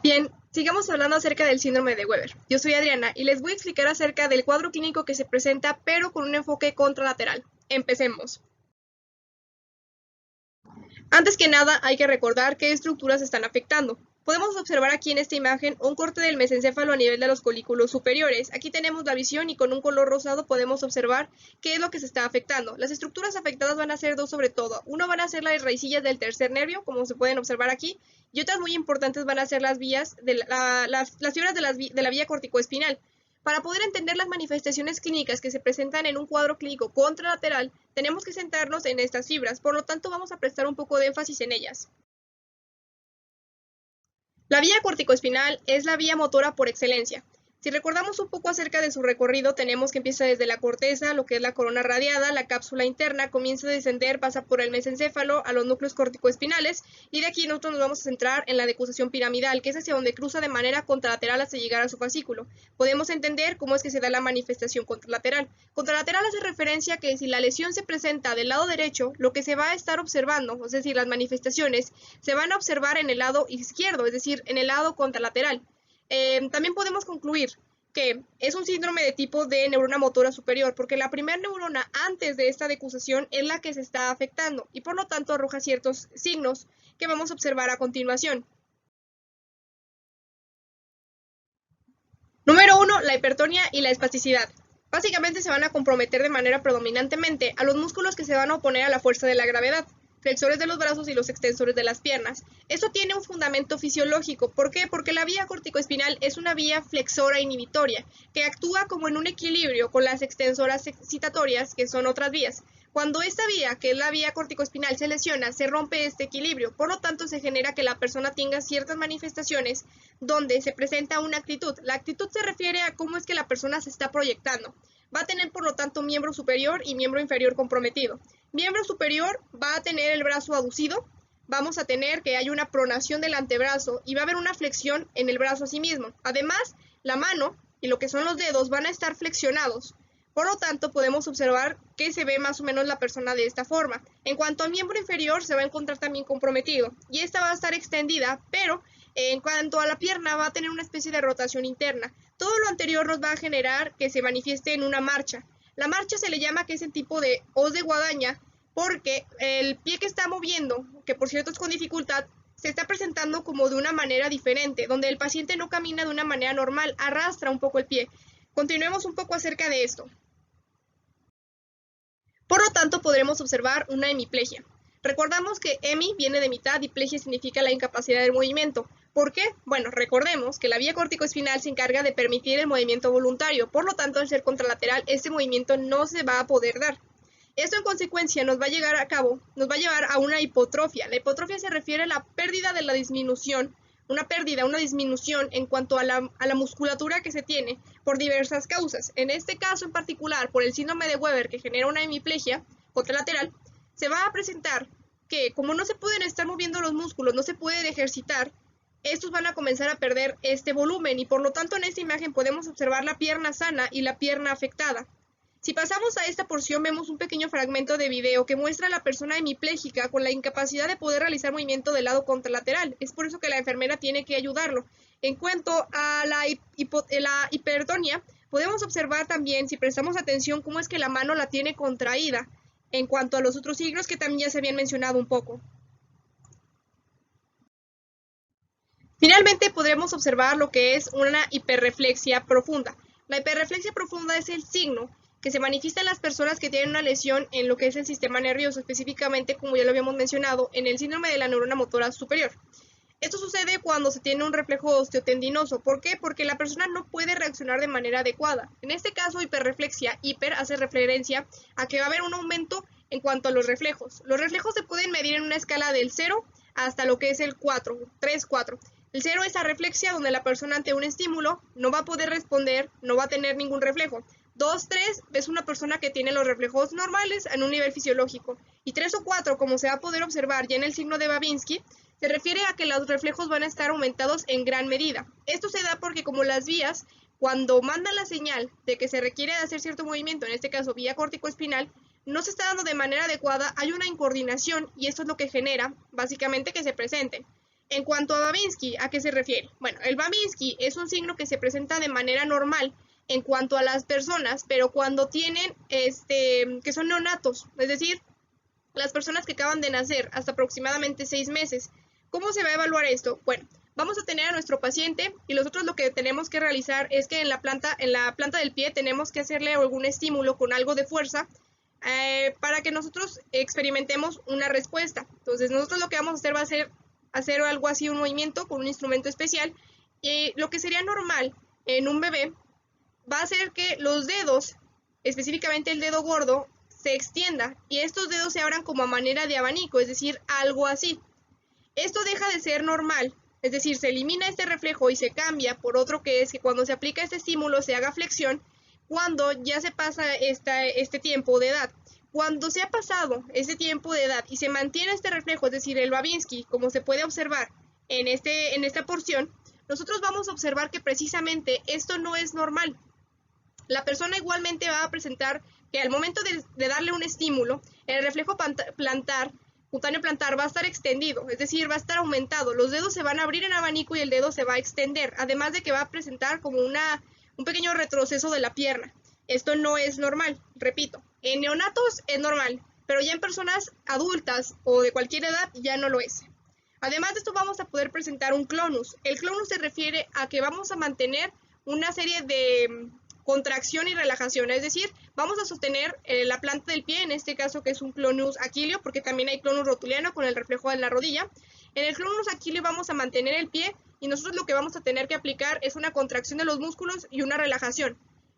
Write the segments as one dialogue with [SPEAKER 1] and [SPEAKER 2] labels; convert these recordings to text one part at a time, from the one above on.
[SPEAKER 1] Bien, sigamos hablando acerca del síndrome de Weber. Yo soy Adriana y les voy a explicar acerca del cuadro clínico que se presenta, pero con un enfoque contralateral. Empecemos. Antes que nada, hay que recordar qué estructuras están afectando. Podemos observar aquí en esta imagen un corte del mesencéfalo a nivel de los colículos superiores. Aquí tenemos la visión y con un color rosado podemos observar qué es lo que se está afectando. Las estructuras afectadas van a ser dos sobre todo. Uno van a ser las raicillas del tercer nervio, como se pueden observar aquí, y otras muy importantes van a ser las vías de las fibras de la vía corticoespinal. Para poder entender las manifestaciones clínicas que se presentan en un cuadro clínico contralateral, tenemos que centrarnos en estas fibras, por lo tanto vamos a prestar un poco de énfasis en ellas. La vía corticoespinal es la vía motora por excelencia. Si recordamos un poco acerca de su recorrido, tenemos que empieza desde la corteza, lo que es la corona radiada, la cápsula interna, comienza a descender, pasa por el mesencéfalo, a los núcleos corticoespinales, y de aquí nosotros nos vamos a centrar en la decusación piramidal, que es hacia donde cruza de manera contralateral hasta llegar a su fascículo. Podemos entender cómo es que se da la manifestación contralateral. Contralateral hace referencia a que si la lesión se presenta del lado derecho, lo que se va a estar observando, es decir, las manifestaciones, se van a observar en el lado izquierdo, es decir, en el lado contralateral. También podemos concluir que es un síndrome de tipo de neurona motora superior, porque la primera neurona antes de esta decusación es la que se está afectando y por lo tanto arroja ciertos signos que vamos a observar a continuación. Número 1, la hipertonía y la espasticidad. Básicamente se van a comprometer de manera predominantemente a los músculos que se van a oponer a la fuerza de la gravedad, flexores de los brazos y los extensores de las piernas. Esto tiene un fundamento fisiológico. ¿Por qué? Porque la vía corticoespinal es una vía flexora inhibitoria que actúa como en un equilibrio con las extensoras excitatorias, que son otras vías. Cuando esta vía, que es la vía corticoespinal, se lesiona, se rompe este equilibrio. Por lo tanto, se genera que la persona tenga ciertas manifestaciones donde se presenta una actitud. La actitud se refiere a cómo es que la persona se está proyectando. Va a tener, por lo tanto, miembro superior y miembro inferior comprometido. Miembro superior va a tener el brazo aducido, vamos a tener que hay una pronación del antebrazo y va a haber una flexión en el brazo a sí mismo. Además, la mano y lo que son los dedos van a estar flexionados. Por lo tanto, podemos observar que se ve más o menos la persona de esta forma. En cuanto al miembro inferior, se va a encontrar también comprometido y esta va a estar extendida, pero en cuanto a la pierna va a tener una especie de rotación interna. Todo lo anterior nos va a generar que se manifieste en una marcha. La marcha se le llama que es el tipo de hoz de guadaña porque el pie que está moviendo, que por cierto es con dificultad, se está presentando como de una manera diferente, donde el paciente no camina de una manera normal, arrastra un poco el pie. Continuemos un poco acerca de esto. Por lo tanto, podremos observar una hemiplegia. Recordamos que hemi viene de mitad y plegia significa la incapacidad del movimiento. ¿Por qué? Bueno, recordemos que la vía corticoespinal se encarga de permitir el movimiento voluntario, por lo tanto, al ser contralateral, este movimiento no se va a poder dar. Esto en consecuencia nos va a llevar a una hipotrofia. La hipotrofia se refiere a la pérdida de la disminución, una disminución en cuanto a la musculatura que se tiene por diversas causas. En este caso en particular, por el síndrome de Weber que genera una hemiplegia contralateral, se va a presentar que como no se pueden estar moviendo los músculos, no se pueden ejercitar, estos van a comenzar a perder este volumen y por lo tanto en esta imagen podemos observar la pierna sana y la pierna afectada. Si pasamos a esta porción vemos un pequeño fragmento de video que muestra a la persona hemipléjica con la incapacidad de poder realizar movimiento del lado contralateral. Es por eso que la enfermera tiene que ayudarlo. En cuanto a la hipertonia, podemos observar también, si prestamos atención, cómo es que la mano la tiene contraída en cuanto a los otros signos que también ya se habían mencionado un poco. Finalmente podremos observar lo que es una hiperreflexia profunda. La hiperreflexia profunda es el signo que se manifiesta en las personas que tienen una lesión en lo que es el sistema nervioso, específicamente, como ya lo habíamos mencionado, en el síndrome de la neurona motora superior. Esto sucede cuando se tiene un reflejo osteotendinoso. ¿Por qué? Porque la persona no puede reaccionar de manera adecuada. En este caso, hiperreflexia, hiper hace referencia a que va a haber un aumento en cuanto a los reflejos. Los reflejos se pueden medir en una escala del 0 hasta lo que es el 4, 3, 4. El 0 es arreflexia, donde la persona ante un estímulo no va a poder responder, no va a tener ningún reflejo. 2, 3 es una persona que tiene los reflejos normales en un nivel fisiológico. Y 3 o 4, como se va a poder observar ya en el signo de Babinski, se refiere a que los reflejos van a estar aumentados en gran medida. Esto se da porque como las vías, cuando mandan la señal de que se requiere de hacer cierto movimiento, en este caso vía corticoespinal, no se está dando de manera adecuada, hay una incoordinación y esto es lo que genera básicamente que se presente. En cuanto a Babinski, ¿a qué se refiere? Bueno, el Babinski es un signo que se presenta de manera normal en cuanto a las personas, pero cuando tienen, que son neonatos, es decir, las personas que acaban de nacer hasta aproximadamente 6 meses. ¿Cómo se va a evaluar esto? Bueno, vamos a tener a nuestro paciente y nosotros lo que tenemos que realizar es que en la planta del pie tenemos que hacerle algún estímulo con algo de fuerza para que nosotros experimentemos una respuesta. Entonces nosotros lo que vamos a hacer va a ser hacer algo así, un movimiento con un instrumento especial. Lo que sería normal en un bebé va a ser que los dedos, específicamente el dedo gordo, se extienda y estos dedos se abran como a manera de abanico, es decir, algo así. Esto deja de ser normal, es decir, se elimina este reflejo y se cambia por otro que es que cuando se aplica este estímulo se haga flexión cuando ya se pasa este tiempo de edad. Cuando se ha pasado ese tiempo de edad y se mantiene este reflejo, es decir, el Babinski, como se puede observar en esta porción, nosotros vamos a observar que precisamente esto no es normal. La persona igualmente va a presentar que al momento de darle un estímulo, el reflejo cutáneo plantar va a estar extendido, es decir, va a estar aumentado. Los dedos se van a abrir en abanico y el dedo se va a extender, además de que va a presentar como un pequeño retroceso de la pierna. Esto no es normal, repito. En neonatos es normal, pero ya en personas adultas o de cualquier edad ya no lo es. Además de esto vamos a poder presentar un clonus. El clonus se refiere a que vamos a mantener una serie de contracción y relajación, es decir, vamos a sostener la planta del pie, en este caso que es un clonus aquileo, porque también hay clonus rotuliano con el reflejo de la rodilla. En el clonus aquileo vamos a mantener el pie y nosotros lo que vamos a tener que aplicar es una contracción de los músculos y una relajación.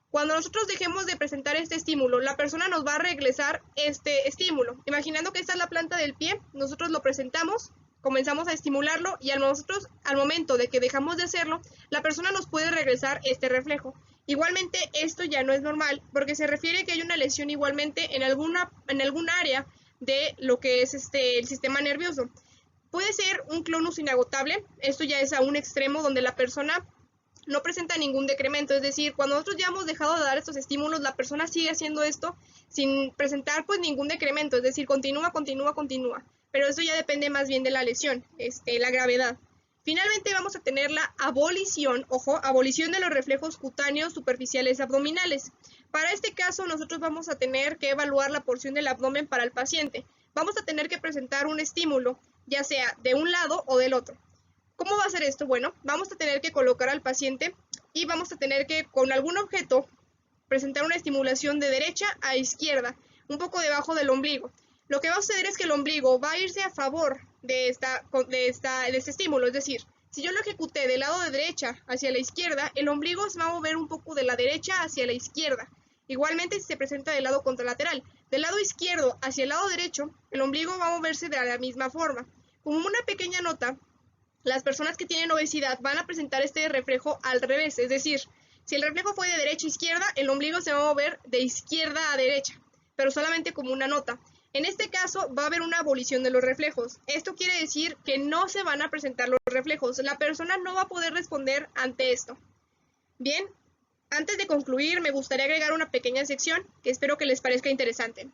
[SPEAKER 1] Cuando nosotros dejemos de presentar este estímulo, la persona nos va a regresar este estímulo. Imaginando que esta es la planta del pie, nosotros lo presentamos, comenzamos a estimularlo y al momento de que dejamos de hacerlo, la persona nos puede regresar este reflejo. Igualmente, esto ya no es normal porque se refiere que hay una lesión igualmente en algún área de lo que es el sistema nervioso. Puede ser un clonus inagotable, esto ya es a un extremo donde la persona no presenta ningún decremento, es decir, cuando nosotros ya hemos dejado de dar estos estímulos, la persona sigue haciendo esto sin presentar pues ningún decremento, es decir, continúa, pero eso ya depende más bien de la lesión, la gravedad. Finalmente vamos a tener la abolición, ojo, abolición de los reflejos cutáneos superficiales abdominales. Para este caso nosotros vamos a tener que evaluar la porción del abdomen para el paciente. Vamos a tener que presentar un estímulo, ya sea de un lado o del otro. ¿Cómo va a ser esto? Bueno, vamos a tener que colocar al paciente y vamos a tener que con algún objeto presentar una estimulación de derecha a izquierda, un poco debajo del ombligo. Lo que va a suceder es que el ombligo va a irse a favor de este estímulo, es decir, si yo lo ejecuté del lado de derecha hacia la izquierda, el ombligo se va a mover un poco de la derecha hacia la izquierda. Igualmente si se presenta del lado contralateral, del lado izquierdo hacia el lado derecho, el ombligo va a moverse de la misma forma. Como una pequeña nota, las personas que tienen obesidad van a presentar este reflejo al revés, es decir, si el reflejo fue de derecha a izquierda, el ombligo se va a mover de izquierda a derecha, pero solamente como una nota. En este caso va a haber una abolición de los reflejos. Esto quiere decir que no se van a presentar los reflejos. La persona no va a poder responder ante esto. Bien, antes de concluir me gustaría agregar una pequeña sección que espero que les parezca interesante.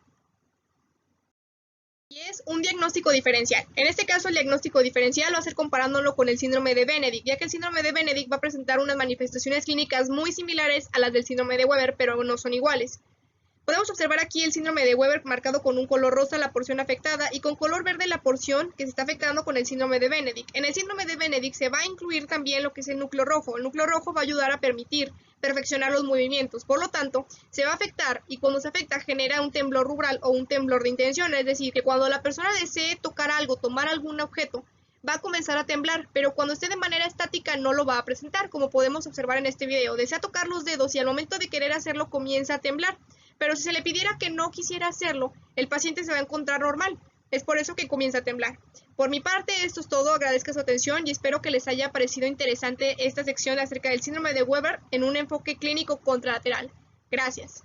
[SPEAKER 1] Y es un diagnóstico diferencial. En este caso el diagnóstico diferencial va a ser comparándolo con el síndrome de Benedict, ya que el síndrome de Benedict va a presentar unas manifestaciones clínicas muy similares a las del síndrome de Weber, pero no son iguales. Podemos observar aquí el síndrome de Weber marcado con un color rosa la porción afectada y con color verde la porción que se está afectando con el síndrome de Benedict. En el síndrome de Benedict se va a incluir también lo que es el núcleo rojo. El núcleo rojo va a ayudar a permitir perfeccionar los movimientos. Por lo tanto, se va a afectar y cuando se afecta genera un temblor rubral o un temblor de intención. Es decir, que cuando la persona desee tocar algo, tomar algún objeto, va a comenzar a temblar, pero cuando esté de manera estática no lo va a presentar, como podemos observar en este video. Desea tocar los dedos y al momento de querer hacerlo comienza a temblar. Pero si se le pidiera que no quisiera hacerlo, el paciente se va a encontrar normal. Es por eso que comienza a temblar. Por mi parte, esto es todo. Agradezco su atención y espero que les haya parecido interesante esta sección acerca del síndrome de Weber en un enfoque clínico contralateral. Gracias.